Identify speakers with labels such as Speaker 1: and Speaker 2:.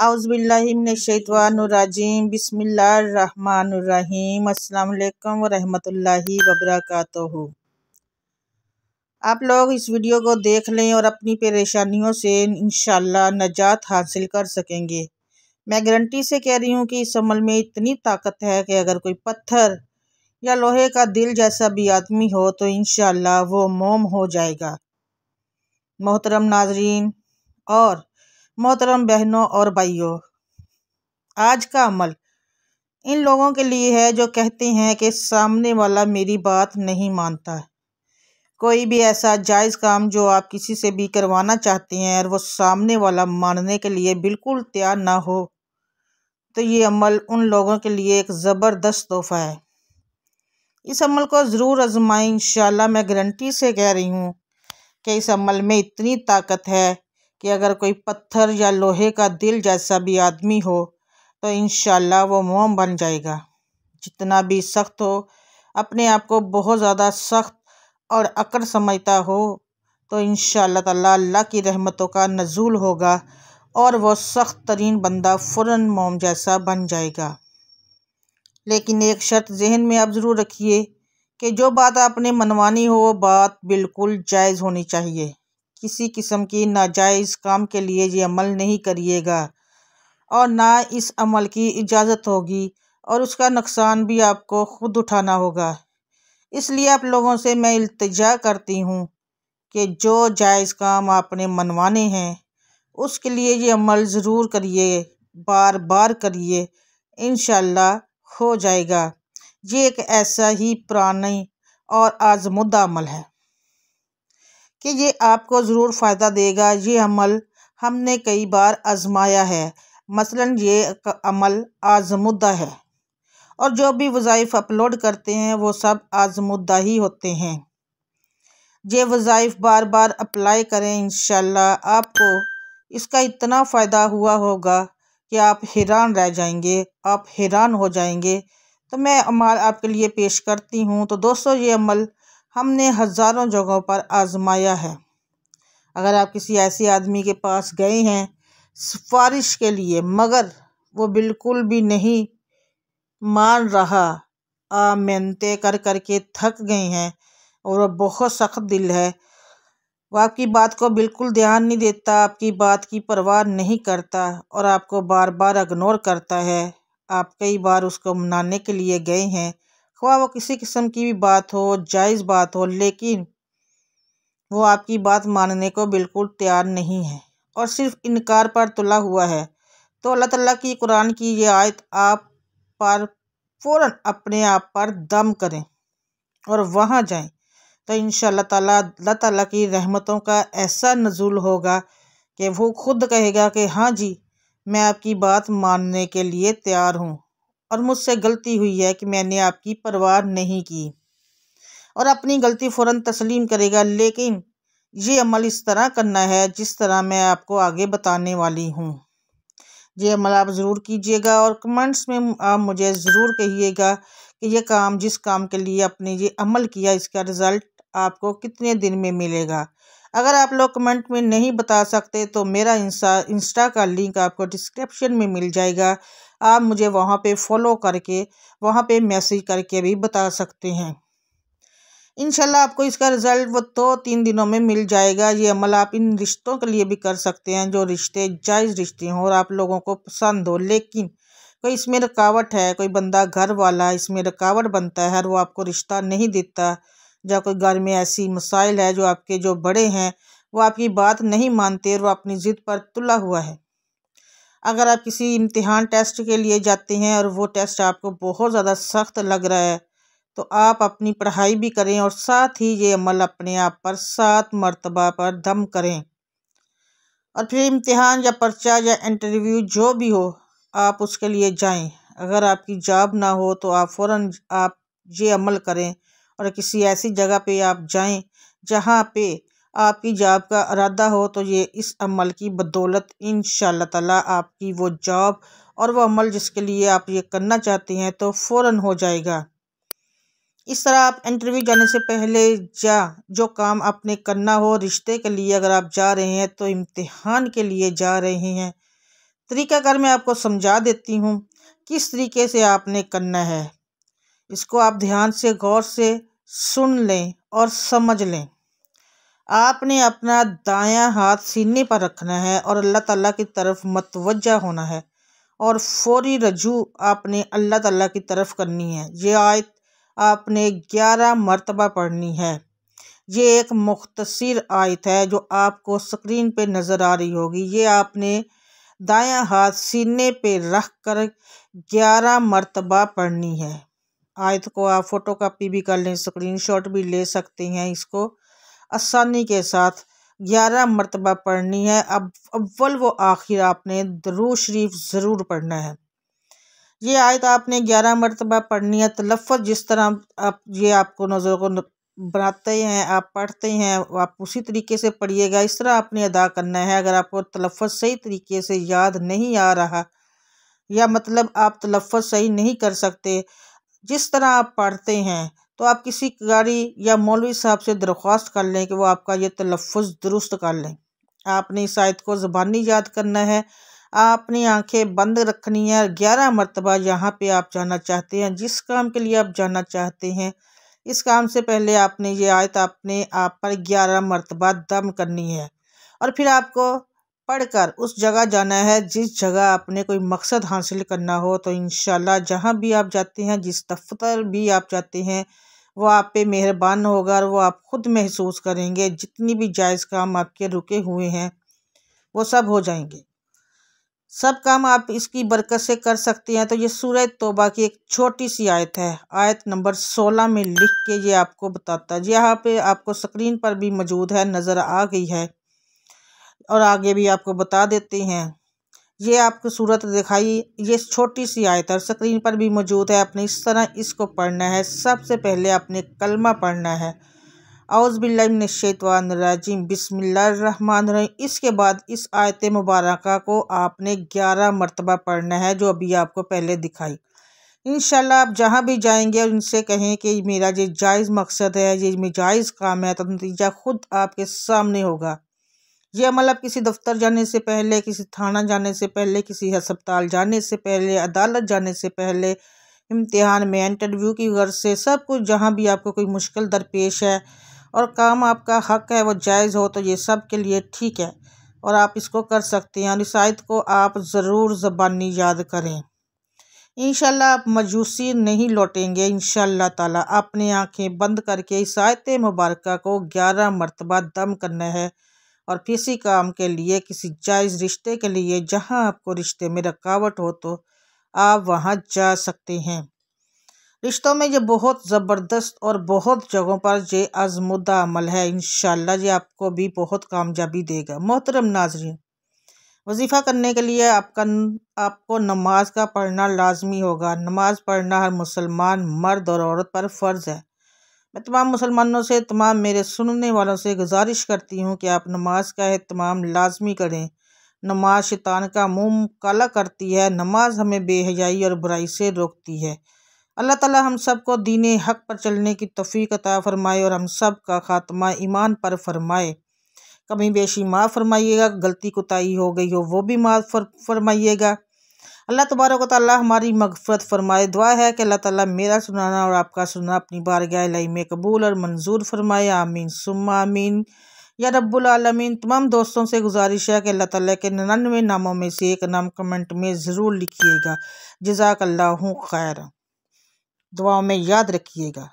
Speaker 1: औज़ुबिल्लाहिमिनश्शैतानिर्रजीम बिस्मिल्लाहिर्रहमानिर्रहीम अस्सलाम वालेकुम व रहमतुल्लाहि व बरकातुहू। आप लोग इस वीडियो को देख लें और अपनी परेशानियों से इंशाअल्लाह नजात हासिल कर सकेंगे। मैं गारंटी से कह रही हूँ कि इस अमल में इतनी ताकत है कि अगर कोई पत्थर या लोहे का दिल जैसा भी आदमी हो तो इंशाअल्लाह वो मोम हो जाएगा। मोहतरम नाजरीन और मोहतरम बहनों और भाइयों, आज का अमल इन लोगों के लिए है जो कहते हैं कि सामने वाला मेरी बात नहीं मानता। कोई भी ऐसा जायज़ काम जो आप किसी से भी करवाना चाहते हैं और वो सामने वाला मानने के लिए बिल्कुल तैयार ना हो, तो ये अमल उन लोगों के लिए एक ज़बरदस्त तोहफ़ा है। इस अमल को ज़रूर आजमाएं। इंशाअल्लाह मैं गारंटी से कह रही हूँ कि इस अमल में इतनी ताकत है कि अगर कोई पत्थर या लोहे का दिल जैसा भी आदमी हो तो इंशाअल्लाह वो मोम बन जाएगा। जितना भी सख्त हो, अपने आप को बहुत ज़्यादा सख्त और अकड़ समझता हो, तो इंशाअल्लाह ताला अल्लाह की रहमतों का नज़ूल होगा और वो सख्त तरीन बंदा फ़ौरन मोम जैसा बन जाएगा। लेकिन एक शर्त जहन में आप ज़रूर रखिए कि जो बात आपने मनवानी हो वो बात बिल्कुल जायज़ होनी चाहिए। किसी किस्म की नाजायज़ काम के लिए ये अमल नहीं करिएगा और ना इस अमल की इजाज़त होगी और उसका नुकसान भी आपको खुद उठाना होगा। इसलिए आप लोगों से मैं इल्तिजा करती हूँ कि जो जायज़ काम आपने मनवाने हैं उसके लिए ये अमल ज़रूर करिए, बार बार करिए, इंशाअल्लाह हो जाएगा। ये एक ऐसा ही पुरानी और आज़मुदा अमल है कि ये आपको ज़रूर फ़ायदा देगा। ये अमल हमने कई बार आजमाया है। मसलन ये अमल आज़मुदा है और जो भी वज़ाइफ अपलोड करते हैं वो सब आज़मुदा ही होते हैं। ये वज़ाइफ बार बार अप्लाई करें, इंशाअल्लाह आपको इसका इतना फ़ायदा हुआ होगा कि आप हैरान रह जाएंगे, आप हैरान हो जाएंगे। तो मैं अमल आपके लिए पेश करती हूँ। तो दोस्तों, ये अमल हमने हज़ारों जगहों पर आजमाया है। अगर आप किसी ऐसे आदमी के पास गए हैं सिफारिश के लिए मगर वो बिल्कुल भी नहीं मान रहा, मिन्नतें कर कर के थक गए हैं और वो बहुत सख्त दिल है, वो आपकी बात को बिल्कुल ध्यान नहीं देता, आपकी बात की परवाह नहीं करता और आपको बार बार इग्नोर करता है। आप कई बार उसको मनाने के लिए गए हैं, ख्वाह वो किसी किस्म की भी बात हो, जायज़ बात हो, लेकिन वो आपकी बात मानने को बिल्कुल तैयार नहीं है और सिर्फ इनकार पर तुला हुआ है। तो अल्लाह ताला की कुरान की ये आयत आप पर फ़ौरन अपने आप पर दम करें और वहाँ जाएं, तो इंशाअल्लाह ताला अल्लाह ताला की रहमतों का ऐसा नज़ूल होगा कि वो खुद कहेगा कि हाँ जी, मैं आपकी बात मानने के लिए तैयार हूँ और मुझसे गलती हुई है कि मैंने आपकी परवाह नहीं की, और अपनी गलती फ़ौरन तस्लीम करेगा। लेकिन ये अमल इस तरह करना है जिस तरह मैं आपको आगे बताने वाली हूँ। ये अमल आप ज़रूर कीजिएगा और कमेंट्स में आप मुझे ज़रूर कहिएगा कि ये काम, जिस काम के लिए आपने ये अमल किया, इसका रिज़ल्ट आपको कितने दिन में मिलेगा। अगर आप लोग कमेंट में नहीं बता सकते तो मेरा इंस्टा का लिंक आपको डिस्क्रिप्शन में मिल जाएगा। आप मुझे वहाँ पे फॉलो करके, वहाँ पे मैसेज करके भी बता सकते हैं। इंशाल्लाह आपको इसका रिज़ल्ट वो 2-3 दिनों में मिल जाएगा। ये अमल आप इन रिश्तों के लिए भी कर सकते हैं जो रिश्ते जायज़ रिश्ते हों और आप लोगों को पसंद हो, लेकिन कोई इसमें रुकावट है, कोई बंदा घर वाला इसमें रुकावट बनता है और वो आपको रिश्ता नहीं देता, या कोई घर में ऐसी मसाइल है जो आपके जो बड़े हैं वो आपकी बात नहीं मानते और वो अपनी ज़िद पर तुला हुआ है। अगर आप किसी इम्तिहान टेस्ट के लिए जाते हैं और वो टेस्ट आपको बहुत ज़्यादा सख्त लग रहा है, तो आप अपनी पढ़ाई भी करें और साथ ही ये अमल अपने आप पर 7 मरतबा पर दम करें और फिर इम्तिहान या पर्चा या इंटरव्यू जो भी हो आप उसके लिए जाएं। अगर आपकी जॉब ना हो तो आप फ़ौरन आप ये अमल करें और किसी ऐसी जगह पे आप जाएं जहां पे आपकी जॉब का इरादा हो, तो ये इस अमल की बदौलत इंशाअल्लाह ताला आपकी वो जॉब और वो अमल जिसके लिए आप ये करना चाहते हैं तो फ़ौरन हो जाएगा। इस तरह आप इंटरव्यू जाने से पहले या जो काम आपने करना हो रिश्ते के लिए, अगर आप जा रहे हैं तो इम्तिहान के लिए जा रहे हैं, तरीकाकार मैं आपको समझा देती हूँ किस तरीके से आपने करना है। इसको आप ध्यान से गौर से सुन लें और समझ लें। आपने अपना दायां हाथ सीने पर रखना है और अल्लाह ताला की तरफ मतवज्जा होना है और फौरी रजू आपने अल्लाह ताला की तरफ करनी है। ये आयत आपने 11 मरतबा पढ़नी है। ये एक मुख्तसर आयत है जो आपको स्क्रीन पे नज़र आ रही होगी। ये आपने दायां हाथ सीने पे रख कर 11 मरतबा पढ़नी है। आयत को आप फ़ोटो कापी भी कर लें, स्क्रीनशॉट भी ले सकते हैं। इसको आसानी के साथ 11 मरतबा पढ़नी है। अब अव्वल व आखिर आपने दरूद शरीफ ज़रूर पढ़ना है। ये आयत आपने 11 मरतबा पढ़नी है। तलफ़्फ़ुज़ जिस तरह आप ये आपको नज़र को बनाते हैं, आप पढ़ते हैं, आप उसी तरीके से पढ़िएगा। इस तरह आपने अदा करना है। अगर आपको तलफ़्फ़ुज़ सही तरीके से याद नहीं आ रहा या मतलब आप तलफ़्फ़ुज़ सही नहीं कर सकते, जिस तरह आप पढ़ते हैं, तो आप किसी कारी या मौलवी साहब से दरख्वास्त कर लें कि वो आपका ये तलफ़्फ़ुज़ दुरुस्त कर लें। आपने इस आयत को ज़बानी याद करना है। आपने आंखें बंद रखनी है। 11 मरतबा यहाँ पे आप जाना चाहते हैं, जिस काम के लिए आप जाना चाहते हैं, इस काम से पहले आपने ये आयत आपने आप पर 11 मरतबा दम करनी है और फिर आपको पढ़कर उस जगह जाना है जिस जगह आपने कोई मकसद हासिल करना हो। तो इंशाल्लाह जहाँ भी आप जाते हैं, जिस दफ्तर भी आप जाते हैं, वो आप पे मेहरबान होगा और वो आप खुद महसूस करेंगे जितनी भी जायज़ काम आपके रुके हुए हैं वो सब हो जाएंगे। सब काम आप इसकी बरकत से कर सकते हैं। तो ये सूरह तौबा की एक छोटी सी आयत है, आयत नंबर 16 में लिख के ये आपको बताता है। यहाँ पे आपको स्क्रीन पर भी मौजूद है, नज़र आ गई है और आगे भी आपको बता देते हैं। ये आपको सूरत दिखाई, ये छोटी सी आयत है, स्क्रीन पर भी मौजूद है। आपने इस तरह इसको पढ़ना है। सबसे पहले आपने कलमा पढ़ना है, औज़ बिल्लाहि मिनश्शैतानिर्रजीम बिस्मिल्लाहिर्रहमानिर्रहीम। इसके बाद इस आयत मुबारका को आपने 11 मरतबा पढ़ना है जो अभी आपको पहले दिखाई। इंशाल्लाह आप जहाँ भी जाएंगे और इनसे कहें कि मेरा ये जायज़ मकसद है, ये मेरा जायज़ काम है, तो नतीजा खुद आपके सामने होगा। ये अमल आप किसी दफ्तर जाने से पहले, किसी थाना जाने से पहले, किसी अस्पताल जाने से पहले, अदालत जाने से पहले, इम्तिहान में, इंटरव्यू की गर्ज से, सब कुछ जहाँ भी आपको कोई मुश्किल दरपेश है और काम आपका हक है वो जायज़ हो, तो ये सब के लिए ठीक है और आप इसको कर सकते हैं। और इस आयत को आप ज़रूर ज़बानी याद करें। इंशाल्लाह आप मजूसी नहीं लौटेंगे। इंशाल्लाह ताला अपनी आंखें बंद करके इस आयत मुबारका को 11 मरतबा दम करना है और किसी काम के लिए, किसी जायज़ रिश्ते के लिए, जहां आपको रिश्ते में रुकावट हो तो आप वहां जा सकते हैं। रिश्तों में ये बहुत ज़बरदस्त और बहुत जगहों पर ये आज़मुदा अमल है। इंशाल्लाह ये आपको भी बहुत कामयाबी देगा। मोहतरम नाज़रीन, वजीफ़ा करने के लिए आपको नमाज का पढ़ना लाजमी होगा। नमाज पढ़ना हर मुसलमान मर्द और औरत पर फ़र्ज़ है। मैं तमाम मुसलमानों से, तमाम मेरे सुनने वालों से गुजारिश करती हूँ कि आप नमाज का एहतमाम लाजमी करें। नमाज शैतान का मुंह काला करती है। नमाज हमें बेहयाई और बुराई से रोकती है। अल्लाह ताला हम सब को दीन हक़ पर चलने की तौफ़ीक़ अता फ़रमाए और हम सब का ख़ात्मा ईमान पर फ़रमाए। कमी बेशी माफ़ फरमाइएगा, गलती कोताही हो गई हो वो भी माफ़ फरमाइएगा। अल्लाह तबारक व तआला हमारी मग़फ़िरत फ़रमाए। दुआ है कि अल्लाह ताला मेरा सुनाना और आपका सुनना अपनी बारगाह इलाही में कबूल और मंजूर फरमाए। आमीन सुम्मा आमीन या रब्बुल आलमीन। तमाम दोस्तों से गुजारिश है कि अल्लाह ताला के 99 नामों में से एक नाम कमेंट में ज़रूर लिखिएगा। जज़ाकल्लाहु खैर। दुआओं में याद रखिएगा।